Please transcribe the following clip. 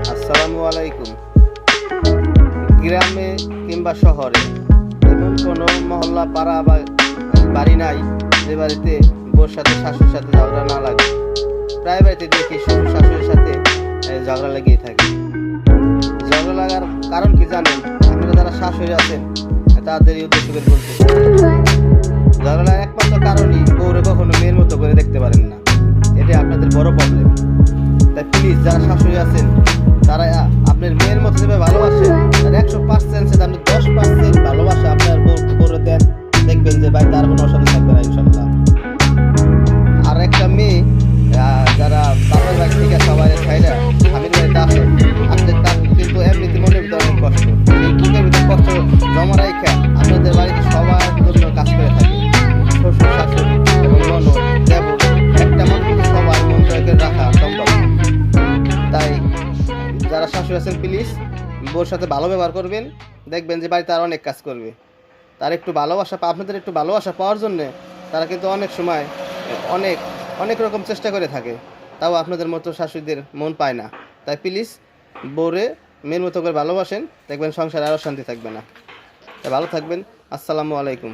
আসসালামু আলাইকুম। গ্রামে কিংবা শহরে এমন কোনো মহল্লা পাড়া বা বাড়ি নাই যে বাড়িতে বউর সাথে শাশুড়ির সাথে ঝগড়া না লাগে। প্রায় বাড়িতে দেখি শ্বশুর শাশুড়ির সাথে ঝগড়া লেগেই থাকে। ঝগড়া লাগার কারণ কি জানেন? আপনারা যারা শাশুড়ি আছেন তাদেরই উদ্দেশ্য করে বলতে, ঝগড়া লাগার একমাত্র কারণই বউরে কখনো মেয়ের মতো করে দেখতে পারেন না। এটাই আপনাদের বড় প্রবলেম। তাই প্লিজ যারা শাশুড়ি আছেন তারা আপনার মেয়ের মতো যেভাবে ভালোবাসেন তার 100% আপনি 10% ভালোবাসা আপনার বউরে দেন, দেখবেন যে ভাই তার কোনো অশান্তি থাকবে না ইনশাল্লাহ। আর একটা মেয়ে যারা বাবার বাড়ি থেকে সবাই ছাইরা স্বামীর বাড়িতে আসে, আসলে তার কিন্তু এমনিতে মনের ভিতরে অনেক কষ্ট, সেই বুকের ভিতরে কষ্ট জমা রাখা আপনাদের বাড়িতে সবার জন্য কাজ করে থাকে। শ্বশুর শাশুড়ি এবং ননদ দেবর, একটা মানুষ কিন্তু সবার মন জয় করে রাখা সম্ভব। তাই যারা শাশুড়ি আছেন প্লিজ বউর সাথে ভালো ব্যবহার করবেন, দেখবেন যে বাড়িতে আর অনেক কাজ করবে। তার একটু ভালোবাসা আপনাদের একটু ভালোবাসা পাওয়ার জন্যে তারা কিন্তু অনেক সময় অনেক অনেক রকম চেষ্টা করে থাকে, তাও আপনাদের মতো শাশুড়িদের মন পায় না। তাই প্লিজ বউরে মেয়ের মতো করে ভালোবাসেন, দেখবেন সংসারে আরও শান্তি থাকবে না। তাই ভালো থাকবেন। আসসালামু আলাইকুম।